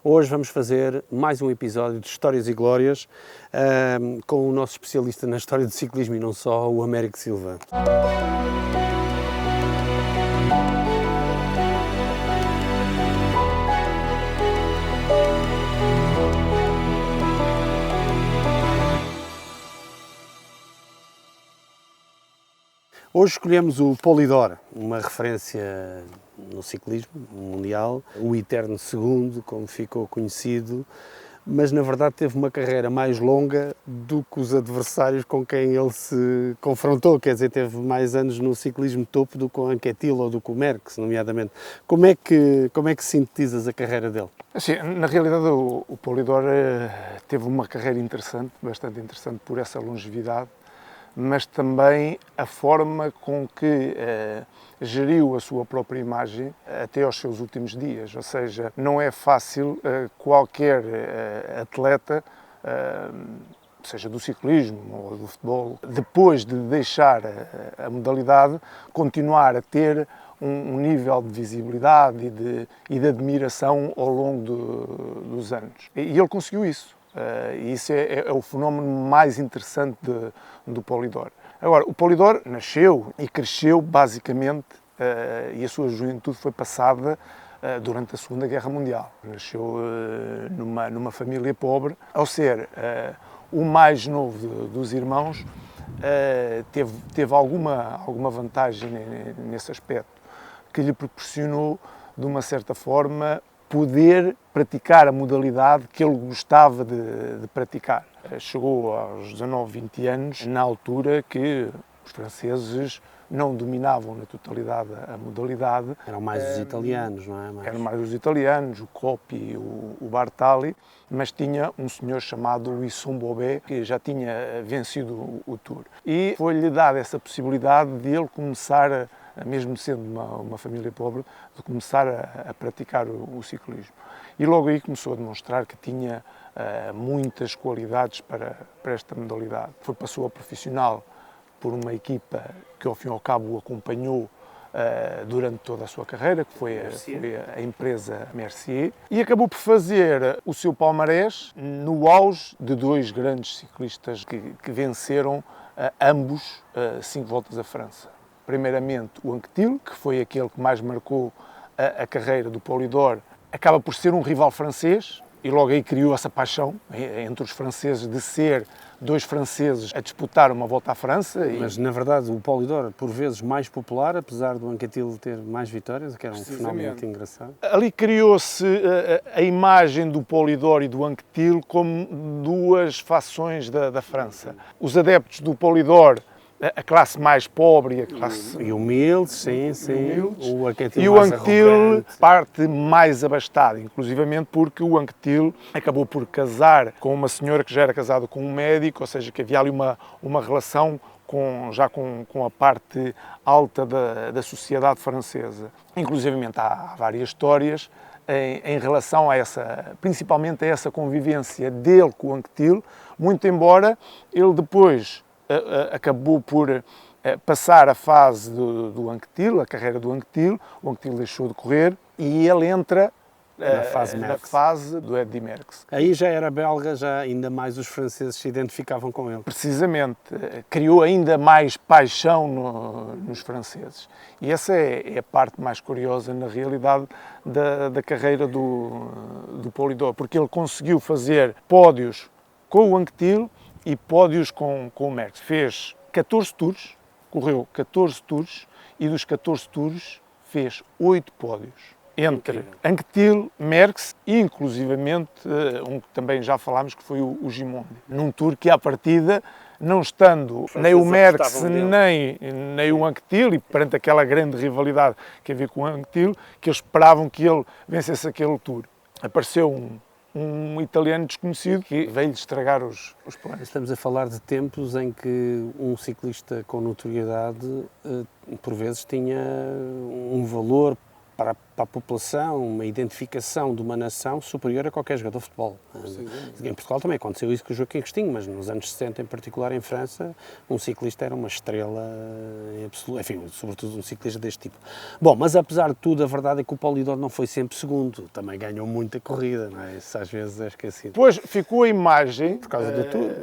Hoje vamos fazer mais um episódio de Histórias e Glórias com o nosso especialista na história do ciclismo e não só, o Américo Silva. Hoje escolhemos o Polydor, uma referência no ciclismo mundial, o eterno segundo, como ficou conhecido, mas na verdade teve uma carreira mais longa do que os adversários com quem ele se confrontou, quer dizer, teve mais anos no ciclismo topo do que o Anquetil ou do que o Merckx, nomeadamente. Como é que sintetizas a carreira dele? Assim, na realidade o Polydor teve uma carreira interessante, bastante interessante por essa longevidade, mas também a forma com que geriu a sua própria imagem até aos seus últimos dias. Ou seja, não é fácil qualquer atleta, seja do ciclismo ou do futebol, depois de deixar a modalidade, continuar a ter um nível de visibilidade e de admiração ao longo dos anos. E ele conseguiu isso. E isso é o fenómeno mais interessante do Polydor. Agora, o Polydor nasceu e cresceu basicamente, e a sua juventude foi passada durante a Segunda Guerra Mundial. Nasceu numa família pobre. Ao ser o mais novo dos irmãos, teve alguma vantagem nesse aspecto, que lhe proporcionou, de uma certa forma, poder praticar a modalidade que ele gostava de praticar. Chegou aos 19, 20 anos, na altura que os franceses não dominavam na totalidade a modalidade. Eram mais os italianos, não é? Eram mais os italianos, o Coppi, o Bartali, mas tinha um senhor chamado Louison Bobet, que já tinha vencido o Tour. E foi-lhe dada essa possibilidade de ele começar, mesmo sendo uma família pobre, de começar a praticar o ciclismo. E logo aí começou a demonstrar que tinha muitas qualidades para esta modalidade. Passou a profissional por uma equipa que ao fim e ao cabo o acompanhou durante toda a sua carreira, que foi a empresa Mercier, e acabou por fazer o seu palmarés no auge de dois grandes ciclistas que venceram ambos 5 voltas à França. Primeiramente o Anquetil, que foi aquele que mais marcou a carreira do Polydor, acaba por ser um rival francês, e logo aí criou essa paixão entre os franceses de ser dois franceses a disputar uma volta à França. Mas, na verdade, o Polydor, por vezes, mais popular, apesar do Anquetil ter mais vitórias, que era um fenómeno muito engraçado. Ali criou-se a imagem do Polydor e do Anquetil como duas fações da França. Os adeptos do Polydor, a classe mais pobre e a classe... E humildes, sim. Humildes. O Anquetil e o mais Anquetil, arrogante. parte mais abastada, inclusivamente porque o Anquetil acabou por casar com uma senhora que já era casada com um médico, ou seja, que havia ali uma relação já com a parte alta da sociedade francesa. Inclusivamente há várias histórias em relação a principalmente a essa convivência dele com o Anquetil, muito embora ele depois acabou por passar a fase do Anquetil, a carreira do Anquetil. O Anquetil deixou de correr e ele entra na fase do Eddy Merckx. Aí já era belga, já ainda mais os franceses se identificavam com ele. Precisamente, criou ainda mais paixão nos franceses. E essa é a parte mais curiosa, na realidade, da carreira do Polydor, porque ele conseguiu fazer pódios com o Anquetil e pódios com o Merckx. Fez 14 tours, correu 14 tours e dos 14 tours fez 8 pódios. Entre Anquetil, Merckx e inclusivamente um que também já falámos, que foi o Gimondi. Num tour que à partida, não estando nem o Merckx nem o Anquetil, e perante aquela grande rivalidade que havia com o Anquetil, que eles esperavam que ele vencesse aquele tour. Apareceu um italiano desconhecido que veio-lhe estragar os planos. Estamos a falar de tempos em que um ciclista com notoriedade, por vezes, tinha um valor para a população, uma identificação de uma nação superior a qualquer jogador de futebol. Em Portugal também aconteceu isso com o Joaquim Agostinho, mas nos anos 60, em particular em França, um ciclista era uma estrela absoluta, enfim, sobretudo um ciclista deste tipo. Bom, mas apesar de tudo, a verdade é que o Polidor não foi sempre segundo, também ganhou muita corrida, não é? Isso às vezes é esquecido. Pois ficou a imagem, Por causa de tudo.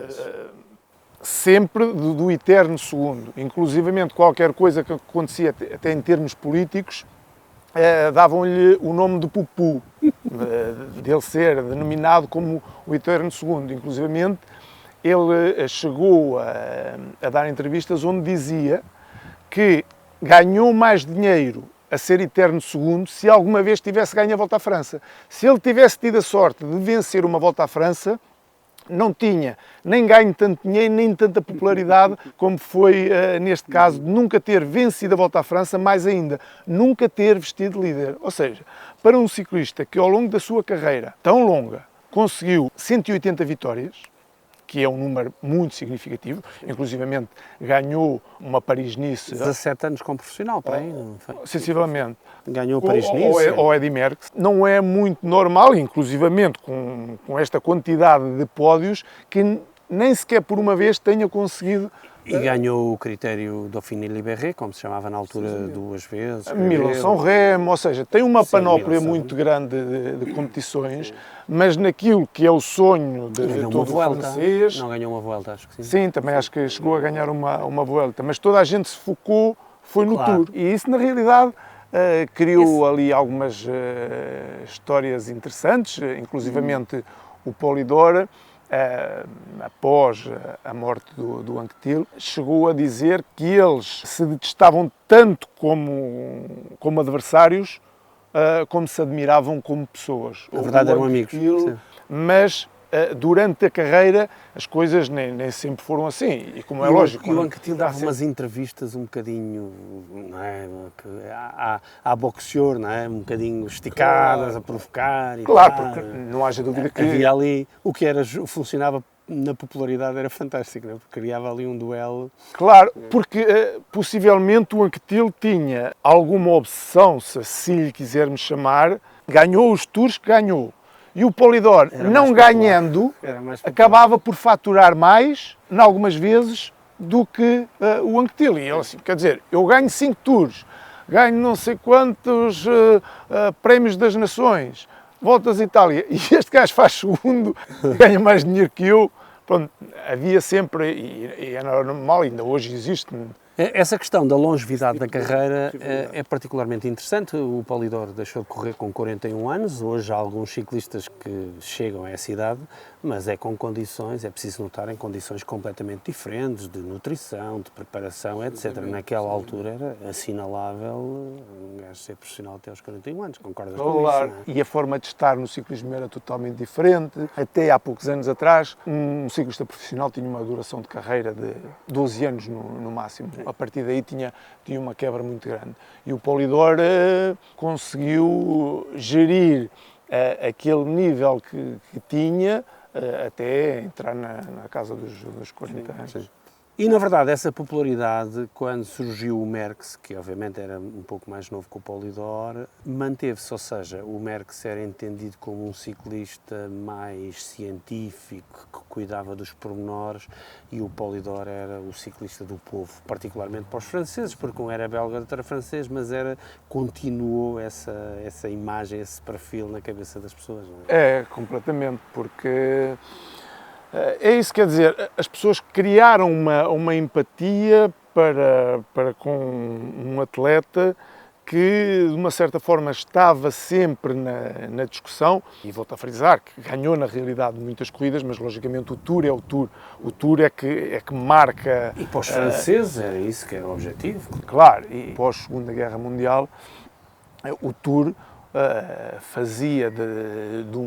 sempre do eterno segundo. Inclusivamente qualquer coisa que acontecia, até em termos políticos, davam-lhe o nome de Pupu, dele ser denominado como o eterno segundo. Inclusivamente, ele chegou a dar entrevistas onde dizia que ganhou mais dinheiro a ser eterno segundo se alguma vez tivesse ganho a Volta à França. Se ele tivesse tido a sorte de vencer uma Volta à França, não tinha nem ganho tanto dinheiro, nem tanta popularidade como foi neste caso, de nunca ter vencido a Volta à França, mais ainda, nunca ter vestido líder. Ou seja, para um ciclista que ao longo da sua carreira tão longa conseguiu 180 vitórias, que é um número muito significativo, inclusivamente ganhou uma Paris-Nice... 17 anos como profissional, para aí, não foi? Sensivelmente. Ganhou o Paris-Nice. Ou Eddy Merckx. Não é muito normal, inclusivamente com esta quantidade de pódios, que nem sequer por uma vez tenha conseguido... E ganhou o critério Dauphiné-Libéré, como se chamava na altura, duas vezes. Milan-São Remo, ou seja, tem uma panóplia Milan-San muito grande de competições, mas naquilo que é o sonho de todo o francês... Não ganhou uma Vuelta, acho que sim. Sim, também acho que chegou a ganhar uma Vuelta, mas toda a gente se focou, foi no Claro. Tour. E isso, na realidade, criou ali algumas histórias interessantes, inclusivamente o Polidor, após a morte do Anquetil, chegou a dizer que eles se detestavam tanto como adversários, como se admiravam como pessoas. Na verdade eram amigos. Mas durante a carreira as coisas nem sempre foram assim, e como é lógico... E o Anquetil dava umas entrevistas um bocadinho, não é, à boxeador, não é, um bocadinho esticadas, a provocar e Claro, tal. porque não haja dúvida que... Havia ali, o que funcionava na popularidade era fantástico, não é? Porque criava ali um duelo. Claro, porque possivelmente o Anquetil tinha alguma obsessão, se assim lhe quisermos chamar, ganhou os tours que ganhou. E o Polidor, não ganhando, acabava por faturar mais, em algumas vezes, do que o Anquetil. E ele assim, quer dizer, eu ganho 5 tours, ganho não sei quantos prémios das nações, voltas à Itália, e este gajo faz segundo, ganha mais dinheiro que eu. Pronto, havia sempre, e é normal, ainda hoje existe... Essa questão da longevidade da carreira é particularmente interessante. O Polidor deixou de correr com 41 anos. Hoje há alguns ciclistas que chegam a essa idade, mas é com condições, é preciso notar, em condições completamente diferentes, de nutrição, de preparação, etc. Naquela altura era assinalável um gajo ser profissional até aos 41 anos, concordas com isso? Não é? E a forma de estar no ciclismo era totalmente diferente. Até há poucos anos atrás, um ciclista profissional tinha uma duração de carreira de 12 anos no máximo. A partir daí tinha uma quebra muito grande. E o Polidor conseguiu gerir aquele nível que tinha até entrar na casa dos 40 anos. Sim. E, na verdade, essa popularidade, quando surgiu o Merckx, que obviamente era um pouco mais novo que o Polidor, manteve-se, ou seja, o Merckx era entendido como um ciclista mais científico, que cuidava dos pormenores, e o Polidor era o ciclista do povo, particularmente para os franceses, porque um era belga, outro era francês, mas continuou essa imagem, esse perfil na cabeça das pessoas. Não é? É, completamente, porque... É isso, quer dizer, as pessoas criaram uma empatia para com um atleta que, de uma certa forma, estava sempre na discussão, e volto a frisar que ganhou, na realidade, muitas corridas, mas, logicamente, o Tour é o Tour. O Tour é que marca... E para os franceses era isso que era o objetivo. Claro, e pós-Segunda Guerra Mundial, o Tour fazia de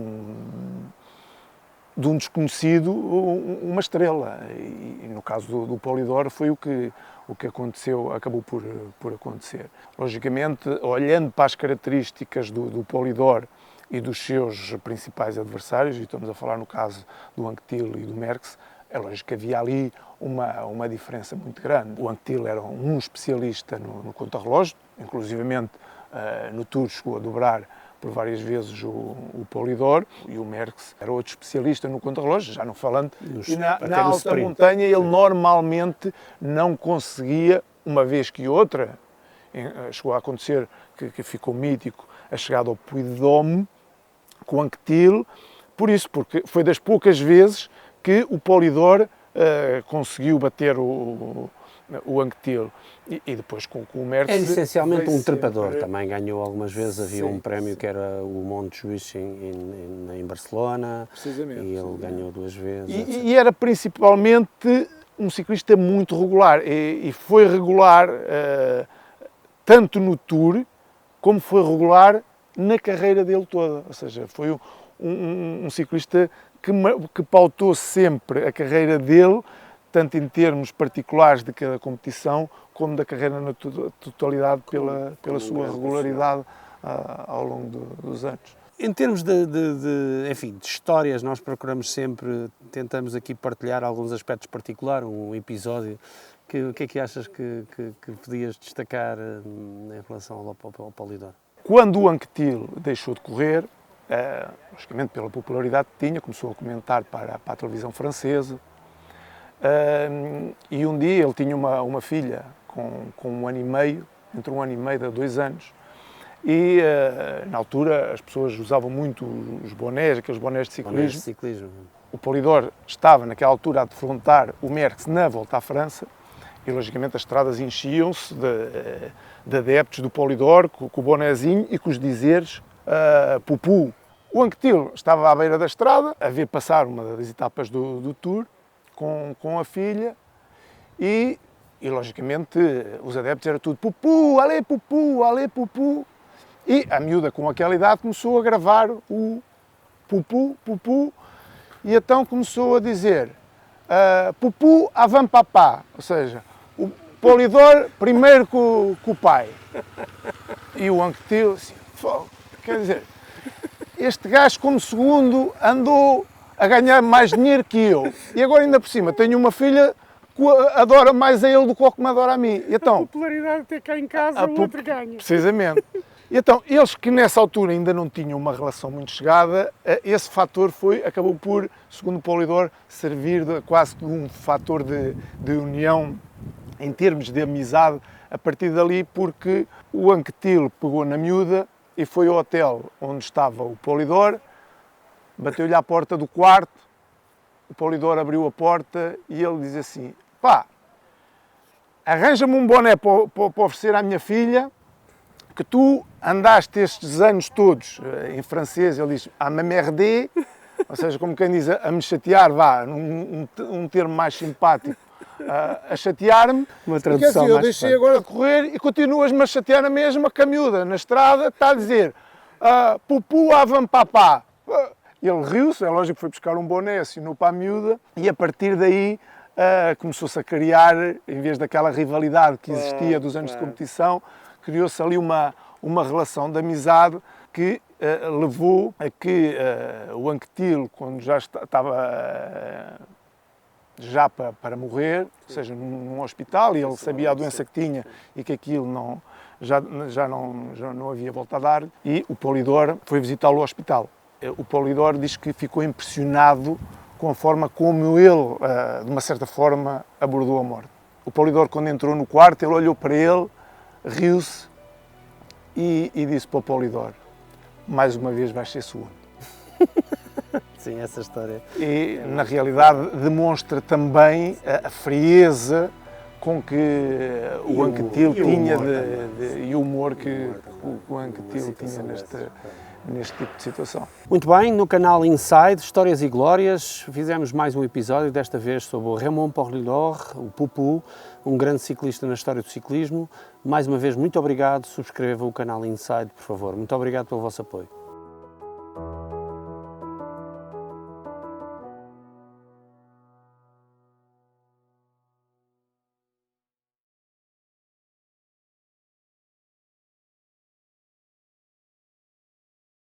um desconhecido uma estrela, e no caso do Polidor foi o que aconteceu, acabou por acontecer. Logicamente, olhando para as características do Polidor e dos seus principais adversários, e estamos a falar no caso do Anquetil e do Merckx, é lógico que havia ali uma diferença muito grande. O Anquetil era um especialista no contrarrelógio, inclusivamente no Tour chegou a dobrar por várias vezes o Polidor, e o Merckx era outro especialista no contrarrelógio, já não falando. E na alta montanha ele normalmente não conseguia, uma vez que outra, chegou a acontecer que ficou mítico a chegada ao Puy de Dôme com o Anquetil, porque foi das poucas vezes que o Polidor conseguiu bater o Anquetil. E depois com o Merckx... É essencialmente um trepador, também ganhou algumas vezes, havia um prémio que era o Montjuïc em Barcelona, precisamente, e ele ganhou 2 vezes. E era principalmente um ciclista muito regular, e foi regular tanto no Tour, como foi regular na carreira dele toda, ou seja, foi um ciclista que pautou sempre a carreira dele, tanto em termos particulares de cada competição, como da carreira na totalidade pela sua regularidade ao longo dos anos. Em termos enfim, de histórias, nós procuramos sempre, tentamos aqui partilhar alguns aspectos particulares, um episódio. O que é que achas que podias destacar em relação ao Polidor? Quando o Anquetil deixou de correr, logicamente pela popularidade que tinha, começou a comentar para a televisão francesa, e um dia ele tinha uma filha com 1 ano e meio, entre 1 ano e meio a 2 anos, e na altura as pessoas usavam muito os bonés, aqueles bonés de ciclismo. O Polidor estava naquela altura a defrontar o Merckx na volta à França, e logicamente as estradas enchiam-se de adeptos do Polidor, com o bonézinho e com os dizeres Pupu. O Anquetil estava à beira da estrada, a ver passar uma das etapas do Tour, com a filha, e logicamente os adeptos era tudo Pupu, alê Pupu, alê Pupu. E a miúda com aquela idade começou a gravar o Pupu, Pupu, e então começou a dizer Pupu avant papá, ou seja, o Polidor primeiro com o pai. E o Anquetil, assim, quer dizer, este gajo como segundo andou a ganhar mais dinheiro que eu, e agora ainda por cima tenho uma filha que adora mais a ele do que me adora a mim. E então, a popularidade ter cá em casa, o outro ganha. Precisamente. E então, eles que nessa altura ainda não tinham uma relação muito chegada, esse fator acabou por, segundo o Polidor, servir quase de um fator de união em termos de amizade a partir dali, porque o Anquetil pegou na miúda e foi ao hotel onde estava o Polidor, bateu-lhe à porta do quarto, o Polidor abriu a porta e ele diz assim, pá, arranja-me um boné para oferecer à minha filha, que tu andaste estes anos todos, em francês ele diz à me merder, ou seja, como quem diz a me chatear, um termo mais simpático, a chatear-me. Uma tradução assim, eu deixei agora de correr e continuas-me a chatear na mesma, que a miúda na estrada está a dizer Pupu avant papá. Ele riu-se, é lógico que foi buscar um boné, assinou para a miúda, e a partir daí começou-se a criar, em vez daquela rivalidade que existia dos anos de competição, criou-se ali uma relação de amizade que levou a que o Anquetil, quando já estava para morrer, ou seja, num hospital, e ele sabia a doença que tinha e que aquilo já não havia volta a dar, e o Polidor foi visitá-lo ao hospital. O Polidor diz que ficou impressionado com a forma como ele, de uma certa forma, abordou a morte. O Polidor, quando entrou no quarto, ele olhou para ele, riu-se e disse para o Polidor, mais uma vez vais ser segundo. Sim, essa história. E, na realidade, demonstra também a frieza com que o Anquetil tinha e o humor que o Anquetil tinha neste tipo de situação. Muito bem, no canal Inside, Histórias e Glórias, fizemos mais um episódio, desta vez sobre o Raymond Polidor, o Pupu, um grande ciclista na história do ciclismo. Mais uma vez, muito obrigado, subscreva o canal Inside, por favor. Muito obrigado pelo vosso apoio.